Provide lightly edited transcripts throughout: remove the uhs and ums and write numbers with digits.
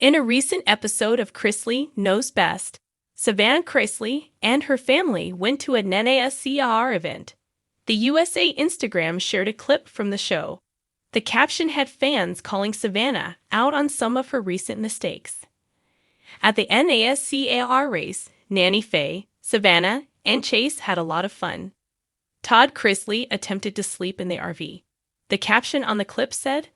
In a recent episode of Chrisley Knows Best, Savannah Chrisley and her family went to a NASCAR event. The USA Instagram shared a clip from the show. The caption had fans calling Savannah out on some of her recent mistakes. At the NASCAR race, Nanny Faye, Savannah, and Chase had a lot of fun. Todd Chrisley attempted to sleep in the RV. The caption on the clip said,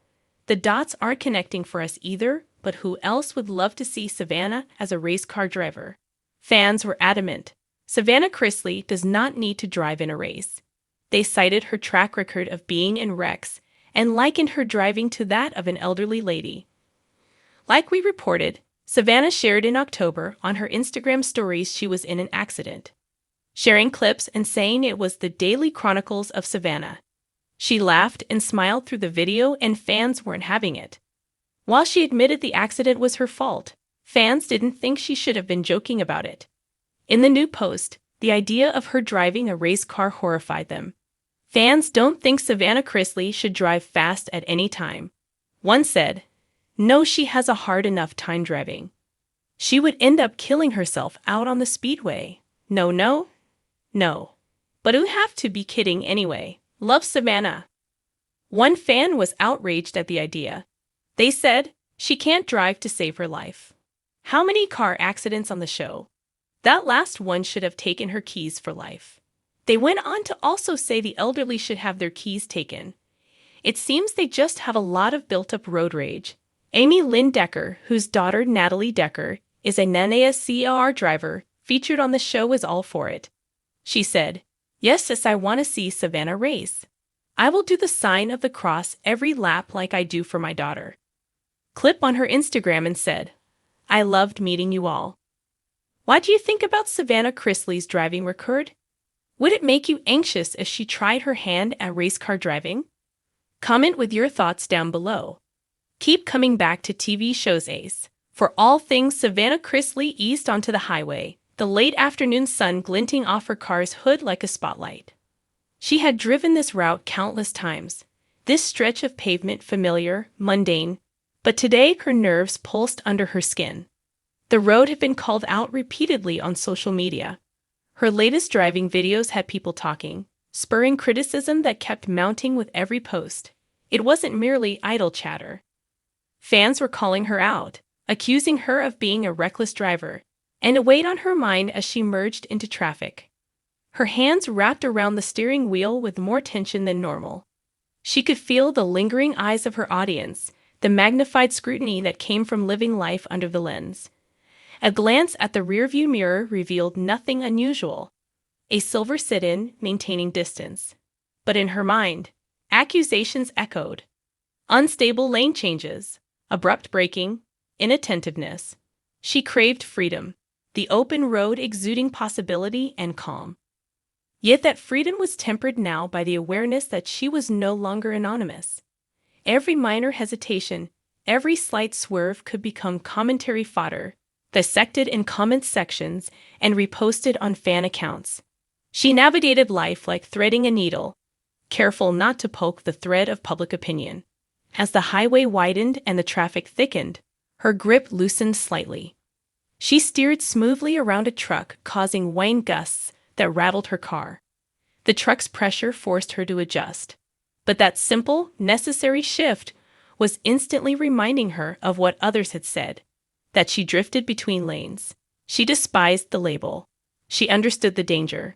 "The dots aren't connecting for us either, but who else would love to see Savannah as a race car driver?" Fans were adamant. Savannah Chrisley does not need to drive in a race. They cited her track record of being in wrecks and likened her driving to that of an elderly lady. Like we reported, Savannah shared in October on her Instagram stories she was in an accident, sharing clips and saying it was the daily chronicles of Savannah. She laughed and smiled through the video, and fans weren't having it. While she admitted the accident was her fault, fans didn't think she should have been joking about it. In the new post, the idea of her driving a race car horrified them. Fans don't think Savannah Chrisley should drive fast at any time. One said, "No, she has a hard enough time driving. She would end up killing herself out on the speedway. No. But who'd have to be kidding anyway? Love Savannah." One fan was outraged at the idea. They said, "She can't drive to save her life. How many car accidents on the show? That last one should have taken her keys for life." They went on to also say the elderly should have their keys taken. It seems they just have a lot of built-up road rage. Amy Lynn Decker, whose daughter Natalie Decker is a NASCAR driver, featured on the show, is all for it. She said, "Yes, I want to see Savannah race. I will do the sign of the cross every lap like I do for my daughter." Clip on her Instagram and said, "I loved meeting you all." What do you think about Savannah Chrisley's driving record? Would it make you anxious if she tried her hand at race car driving? Comment with your thoughts down below. Keep coming back to TV shows Ace for all things Savannah Chrisley eased onto the highway, the late afternoon sun glinting off her car's hood like a spotlight. She had driven this route countless times, this stretch of pavement familiar, mundane, but today her nerves pulsed under her skin. The road had been called out repeatedly on social media. Her latest driving videos had people talking, spurring criticism that kept mounting with every post. It wasn't merely idle chatter. Fans were calling her out, accusing her of being a reckless driver, and it weighed on her mind as she merged into traffic. Her hands wrapped around the steering wheel with more tension than normal. She could feel the lingering eyes of her audience, the magnified scrutiny that came from living life under the lens. A glance at the rearview mirror revealed nothing unusual. A silver sit-in, maintaining distance. But in her mind, accusations echoed. Unstable lane changes, abrupt braking, inattentiveness. She craved freedom, the open road exuding possibility and calm. Yet that freedom was tempered now by the awareness that she was no longer anonymous. Every minor hesitation, every slight swerve could become commentary fodder, dissected in comment sections and reposted on fan accounts. She navigated life like threading a needle, careful not to poke the thread of public opinion. As the highway widened and the traffic thickened, her grip loosened slightly. She steered smoothly around a truck, causing wind gusts that rattled her car. The truck's pressure forced her to adjust. But that simple, necessary shift was instantly reminding her of what others had said, that she drifted between lanes. She despised the label. She understood the danger.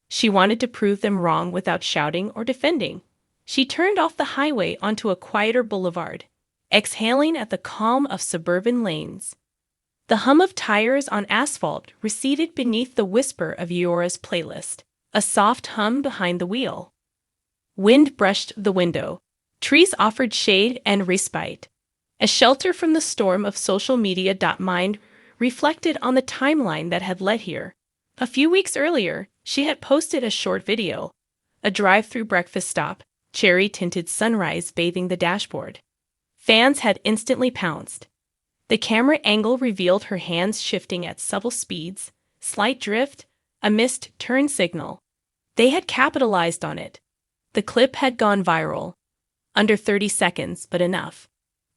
She wanted to prove them wrong without shouting or defending. She turned off the highway onto a quieter boulevard, exhaling at the calm of suburban lanes. The hum of tires on asphalt receded beneath the whisper of Yora's playlist, a soft hum behind the wheel. Wind brushed the window. Trees offered shade and respite, a shelter from the storm of social media. Mind reflected on the timeline that had led here. A few weeks earlier, she had posted a short video, a drive-through breakfast stop, cherry-tinted sunrise bathing the dashboard. Fans had instantly pounced. The camera angle revealed her hands shifting at subtle speeds, slight drift, a missed turn signal. They had capitalized on it. The clip had gone viral. Under 30 seconds, but enough.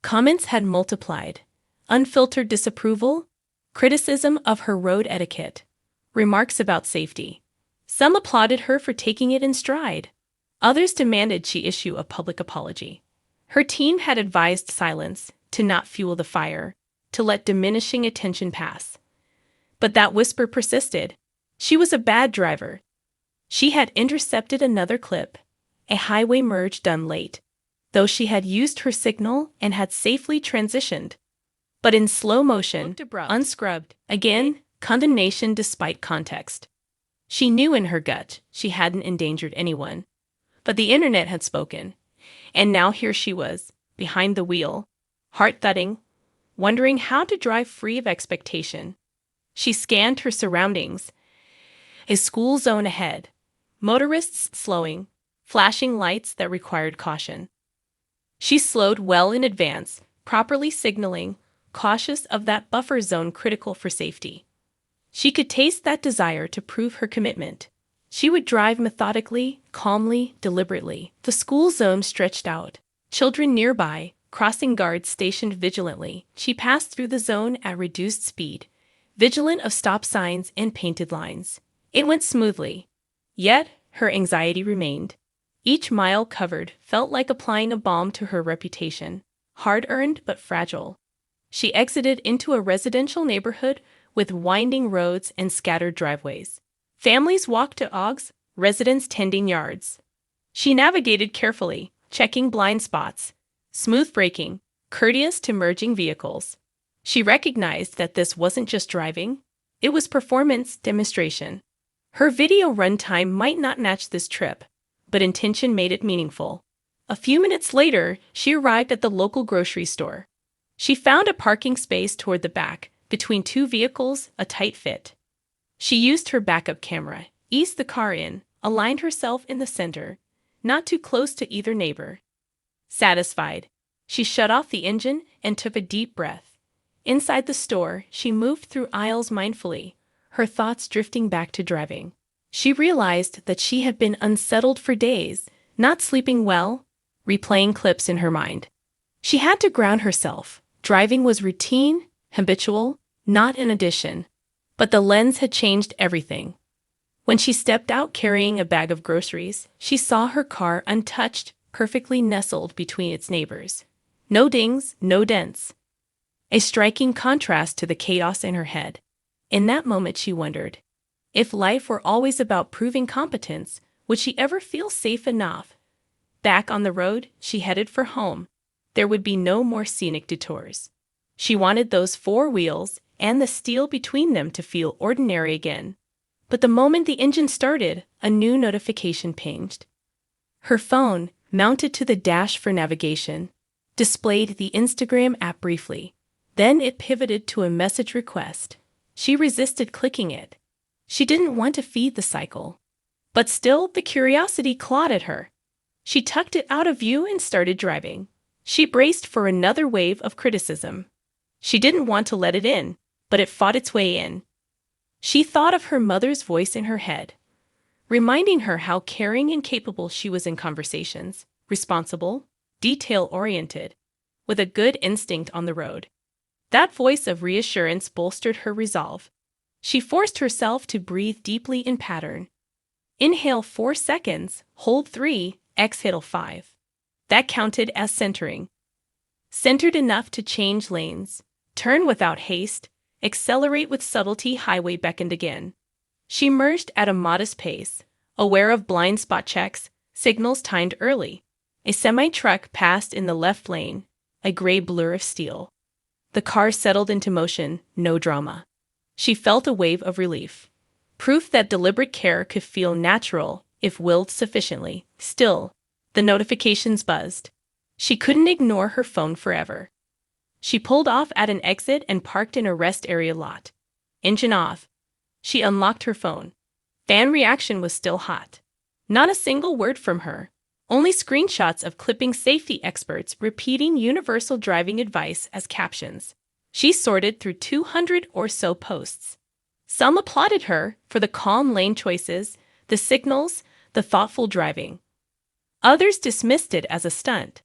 Comments had multiplied. unfiltered disapproval, criticism of her road etiquette, remarks about safety. Some applauded her for taking it in stride. Others demanded she issue a public apology. Her team had advised silence, to not fuel the fire, to let diminishing attention pass. But that whisper persisted. She was a bad driver. She had intercepted another clip, a highway merge done late, though she had used her signal and had safely transitioned. But in slow motion, unscrubbed, again, condemnation despite context. She knew in her gut she hadn't endangered anyone. But the internet had spoken, and now here she was, behind the wheel, heart-thudding, wondering how to drive free of expectation. She scanned her surroundings. A school zone ahead, motorists slowing, flashing lights that required caution. She slowed well in advance, properly signaling, cautious of that buffer zone critical for safety. She could taste that desire to prove her commitment. She would drive methodically, calmly, deliberately. The school zone stretched out. Children nearby, crossing guards stationed vigilantly. She passed through the zone at reduced speed, vigilant of stop signs and painted lines. It went smoothly. Yet, her anxiety remained. Each mile covered felt like applying a balm to her reputation, hard-earned but fragile. She exited into a residential neighborhood with winding roads and scattered driveways. Families walked to ogs, residents tending yards. She navigated carefully, checking blind spots, smooth braking, courteous to merging vehicles. She recognized that this wasn't just driving, it was performance demonstration. Her video runtime might not match this trip, but intention made it meaningful. A few minutes later, she arrived at the local grocery store. She found a parking space toward the back, between two vehicles, a tight fit. She used her backup camera, eased the car in, aligned herself in the center, not too close to either neighbor. Satisfied, she shut off the engine and took a deep breath. Inside the store, she moved through aisles mindfully, her thoughts drifting back to driving. She realized that she had been unsettled for days, not sleeping well, replaying clips in her mind. She had to ground herself. Driving was routine, habitual, not an addition. But the lens had changed everything. When she stepped out carrying a bag of groceries, she saw her car untouched, perfectly nestled between its neighbors. No dings, no dents. A striking contrast to the chaos in her head. In that moment she wondered, if life were always about proving competence, would she ever feel safe enough? Back on the road, she headed for home. There would be no more scenic detours. She wanted those four wheels and the steel between them to feel ordinary again. But the moment the engine started, a new notification pinged. Her phone, mounted to the dash for navigation, displayed the Instagram app briefly. Then it pivoted to a message request. She resisted clicking it. She didn't want to feed the cycle. But still, the curiosity clawed at her. She tucked it out of view and started driving. She braced for another wave of criticism. She didn't want to let it in, but it fought its way in. She thought of her mother's voice in her head, reminding her how caring and capable she was in conversations, responsible, detail-oriented, with a good instinct on the road. That voice of reassurance bolstered her resolve. She forced herself to breathe deeply in pattern. Inhale 4 seconds, hold 3, exhale 5. That counted as centering. Centered enough to change lanes, turn without haste, accelerate with subtlety. Highway beckoned again. She merged at a modest pace, aware of blind spot checks, signals timed early. A semi-truck passed in the left lane, a gray blur of steel. The car settled into motion, no drama. She felt a wave of relief. Proof that deliberate care could feel natural if willed sufficiently. Still, the notifications buzzed. She couldn't ignore her phone forever. She pulled off at an exit and parked in a rest area lot. Engine off. She unlocked her phone. Fan reaction was still hot. Not a single word from her. Only screenshots of clipping safety experts repeating universal driving advice as captions. She sorted through 200 or so posts. Some applauded her for the calm lane choices, the signals, the thoughtful driving. Others dismissed it as a stunt,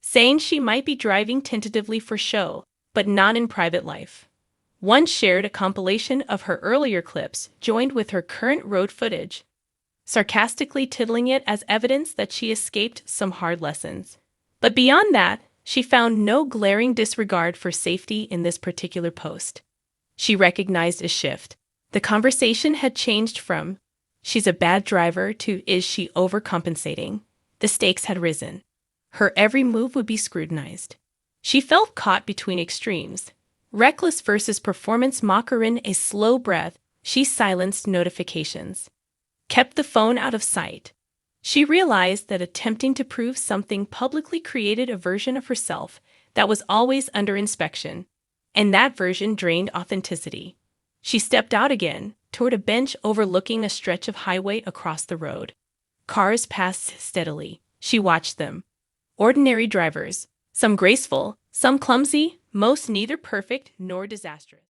saying she might be driving tentatively for show. but not in private life. One shared a compilation of her earlier clips joined with her current road footage, sarcastically titling it as evidence that she escaped some hard lessons. But beyond that, she found no glaring disregard for safety in this particular post. She recognized a shift. The conversation had changed from, "She's a bad driver," to, "Is she overcompensating?" The stakes had risen. Her every move would be scrutinized. She felt caught between extremes. Reckless versus performance mockerin. A slow breath, she silenced notifications, kept the phone out of sight. She realized that attempting to prove something publicly created a version of herself that was always under inspection, and that version drained authenticity. She stepped out again, toward a bench overlooking a stretch of highway across the road. Cars passed steadily. She watched them. Ordinary drivers, some graceful, some clumsy, most neither perfect nor disastrous.